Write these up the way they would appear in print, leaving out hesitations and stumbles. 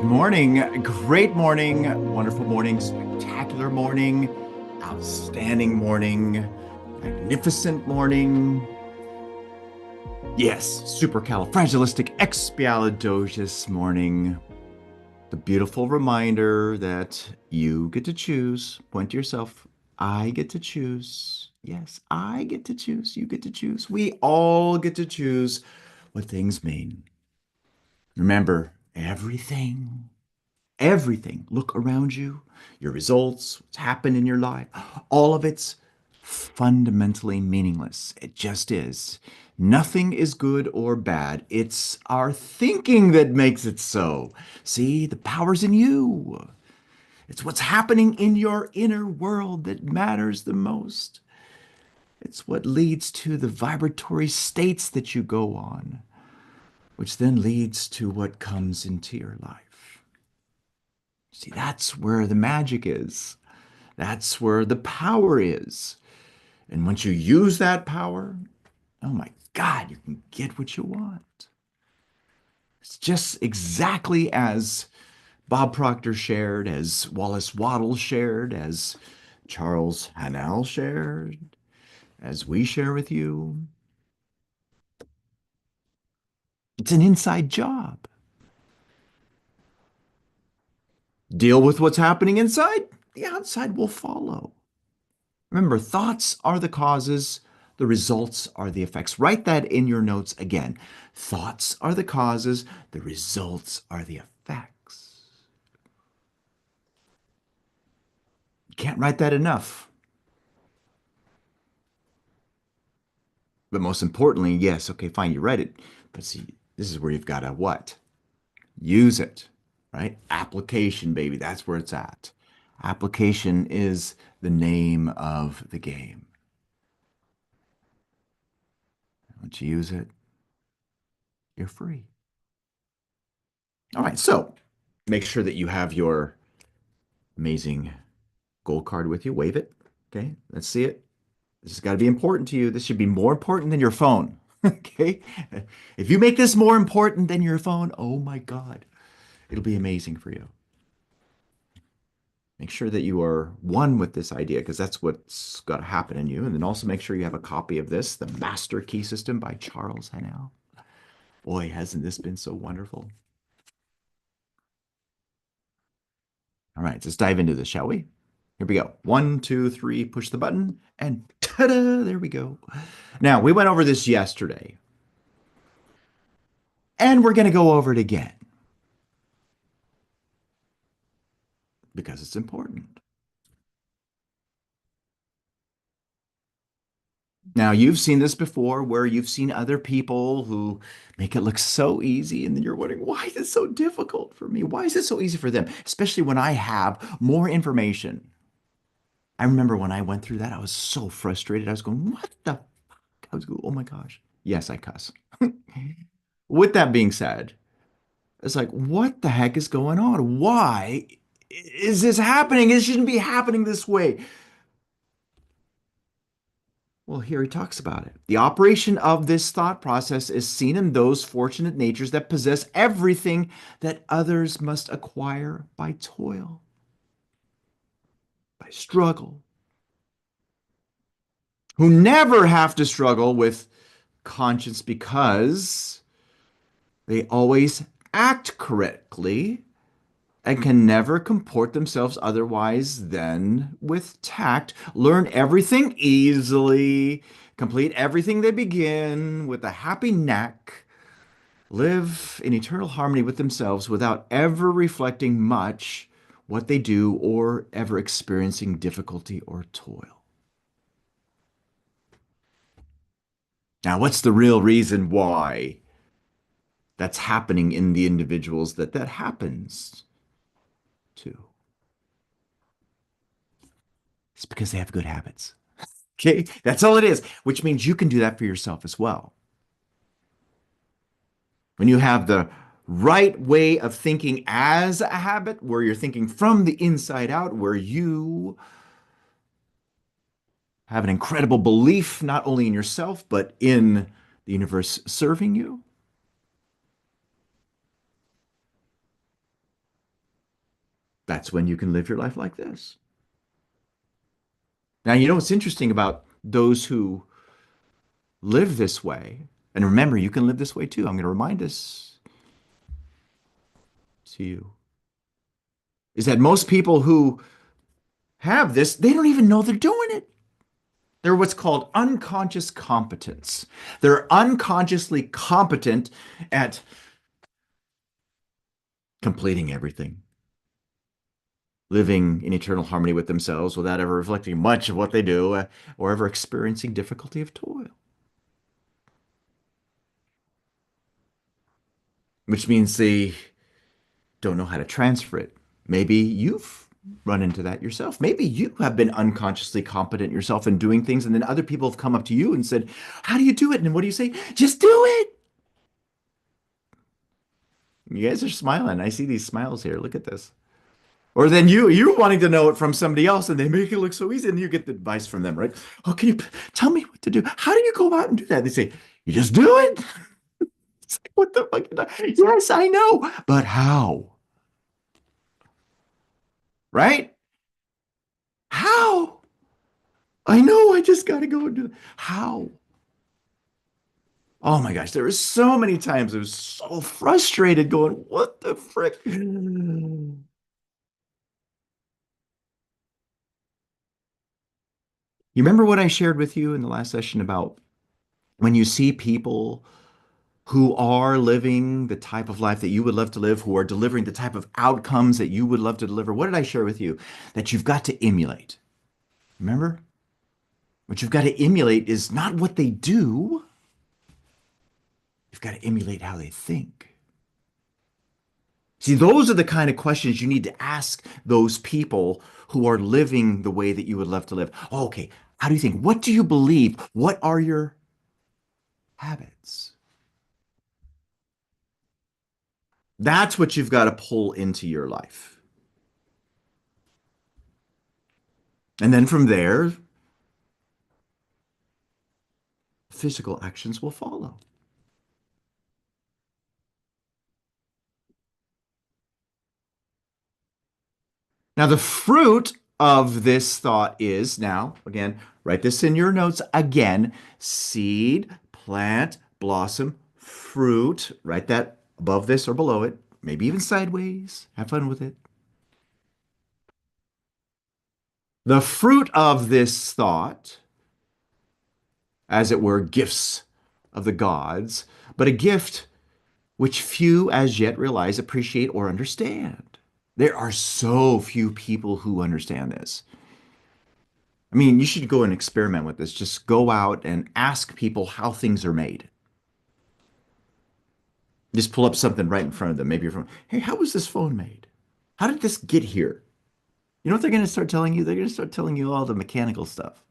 Good morning, great morning, wonderful morning, spectacular morning, outstanding morning, magnificent morning. Yes, supercalifragilisticexpialidocious morning. The beautiful reminder that you get to choose. Point to yourself. I get to choose. Yes, I get to choose. You get to choose. We all get to choose what things mean. Remember, everything, look around you, your results, what's happened in your life, all of it's fundamentally meaningless. It just is. Nothing is good or bad. It's our thinking that makes it so. See, the power's in you. It's what's happening in your inner world that matters the most. It's what leads to the vibratory states that you go on, which then leads to what comes into your life. See, that's where the magic is. That's where the power is. And once you use that power, oh my God, you can get what you want. It's just exactly as Bob Proctor shared, as Wallace Waddle shared, as Charles Haanel shared, as we share with you. It's an inside job. Deal with what's happening inside, the outside will follow. Remember, thoughts are the causes, the results are the effects. Write that in your notes again. Thoughts are the causes, the results are the effects. You can't write that enough. But most importantly, yes, okay, fine, you read it. But see, this is where you've got to what? Use it, right? Application, baby, that's where it's at. Application is the name of the game. Once you use it, you're free. All right, so make sure that you have your amazing gold card with you. Wave it. Okay, let's see it. This has got to be important to you. This should be more important than your phone. Okay, if you make this more important than your phone, oh my God, it'll be amazing for you. Make sure that you are one with this idea because that's what's got to happen in you. And then also make sure you have a copy of this, The Master Key System by Charles Haanel. Boy, hasn't this been so wonderful? All right, let's dive into this, shall we? Here we go. One, two, three, push the button, and ta-da, there we go. Now, we went over this yesterday, and we're going to go over it again because it's important. Now, you've seen this before where you've seen other people who make it look so easy, and then you're wondering, why is it so difficult for me? Why is it so easy for them? Especially when I have more information. I remember when I went through that, I was so frustrated. I was going, what the fuck? I was going, oh my gosh. Yes, I cuss. With that being said, it's like, what the heck is going on? Why is this happening? It shouldn't be happening this way. Well, here he talks about it. The operation of this thought process is seen in those fortunate natures that possess everything that others must acquire by toil, by struggle, who never have to struggle with conscience because they always act correctly and can never comport themselves otherwise than with tact, learn everything easily, complete everything they begin with a happy knack, live in eternal harmony with themselves without ever reflecting much what they do or ever experiencing difficulty or toil. Now, what's the real reason why that's happening in the individuals that happens to? It's because they have good habits. Okay, that's all it is, which means you can do that for yourself as well. When you have the right way of thinking as a habit, where you're thinking from the inside out, where you have an incredible belief not only in yourself, but in the universe serving you, That's when you can live your life like this. Now, you know what's interesting about those who live this way, and remember, you can live this way too. I'm going to remind this to you, is that most people who have this, they don't even know they're doing it. They're what's called unconscious competence. They're unconsciously competent at completing everything, living in eternal harmony with themselves without ever reflecting much of what they do or ever experiencing difficulty of toil, which means they don't know how to transfer it. Maybe you've run into that yourself. Maybe you have been unconsciously competent yourself in doing things, and then other people have come up to you and said, "How do you do it?" And what do you say? Just do it. You guys are smiling. I see these smiles here. Look at this. Or then you wanting to know it from somebody else, and they make it look so easy, and you get the advice from them, right? Oh, can you tell me what to do? How do you go about and do that? They say, "You just do it." It's like, what the fuck? Yes, I know, but how? Right? How? I know. I just got to go and do it. How? Oh my gosh, there were so many times I was so frustrated going, what the frick? You remember what I shared with you in the last session about when you see people who are living the type of life that you would love to live, who are delivering the type of outcomes that you would love to deliver? What did I share with you? That you've got to emulate. Remember? What you've got to emulate is not what they do, you've got to emulate how they think. See, those are the kind of questions you need to ask those people who are living the way that you would love to live. Oh, okay, how do you think? What do you believe? What are your habits? That's what you've got to pull into your life. And then from there, physical actions will follow. Now, the fruit of this thought is now, again, write this in your notes again: seed, plant, blossom, fruit. Write that above this or below it, maybe even sideways. Have fun with it. The fruit of this thought, as it were, gifts of the gods, but a gift which few as yet realize, appreciate, or understand. There are so few people who understand this. I mean, you should go and experiment with this. Just go out and ask people how things are made. Just pull up something right in front of them. Maybe your phone. Hey, how was this phone made? How did this get here? You know what they're going to start telling you? They're going to start telling you all the mechanical stuff.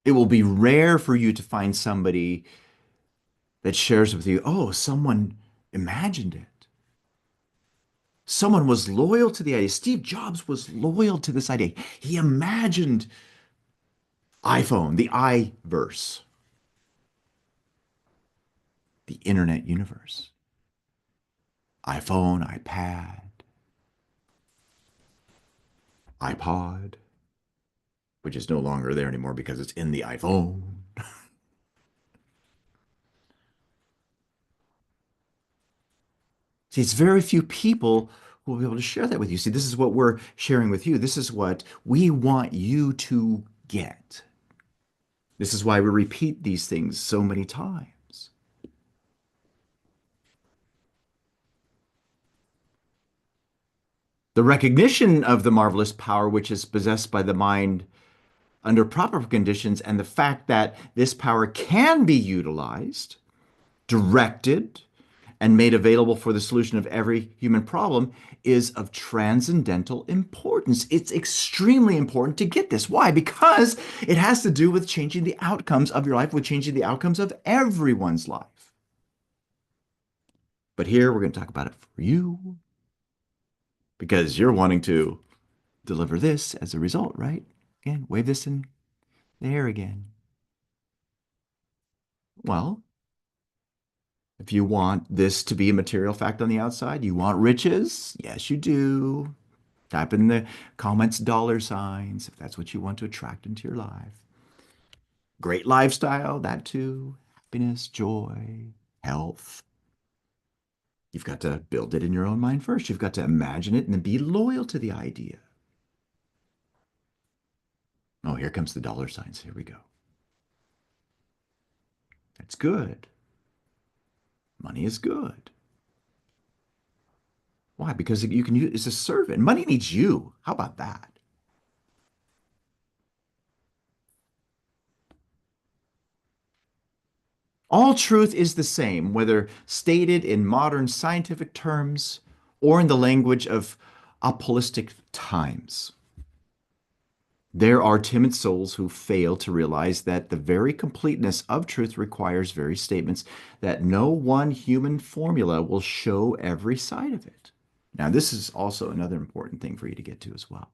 It will be rare for you to find somebody that shares with you, oh, someone imagined it. Someone was loyal to the idea. Steve Jobs was loyal to this idea. He imagined iPhone, the iVerse, the internet universe. iPhone, iPad, iPod, which is no longer there anymore because it's in the iPhone. See, it's very few people who will be able to share that with you. See, this is what we're sharing with you. This is what we want you to get. This is why we repeat these things so many times. The recognition of the marvelous power which is possessed by the mind under proper conditions, and the fact that this power can be utilized, directed, and made available for the solution of every human problem is of transcendental importance. It's extremely important to get this. Why? Because it has to do with changing the outcomes of your life, with changing the outcomes of everyone's life. But here we're going to talk about it for you because you're wanting to deliver this as a result, right? Again, wave this in the air again. Well, if you want this to be a material fact on the outside, you want riches? Yes, you do. Type in the comments dollar signs if that's what you want to attract into your life. Great lifestyle, that too. Happiness, joy, health. You've got to build it in your own mind first. You've got to imagine it and then be loyal to the idea. Oh, here comes the dollar signs. Here we go. That's good. Money is good. Why? Because you can use it's a servant. Money needs you. How about that? All truth is the same, whether stated in modern scientific terms or in the language of apostolic times. There are timid souls who fail to realize that the very completeness of truth requires very statements that no one human formula will show every side of it. Now, this is also another important thing for you to get to as well.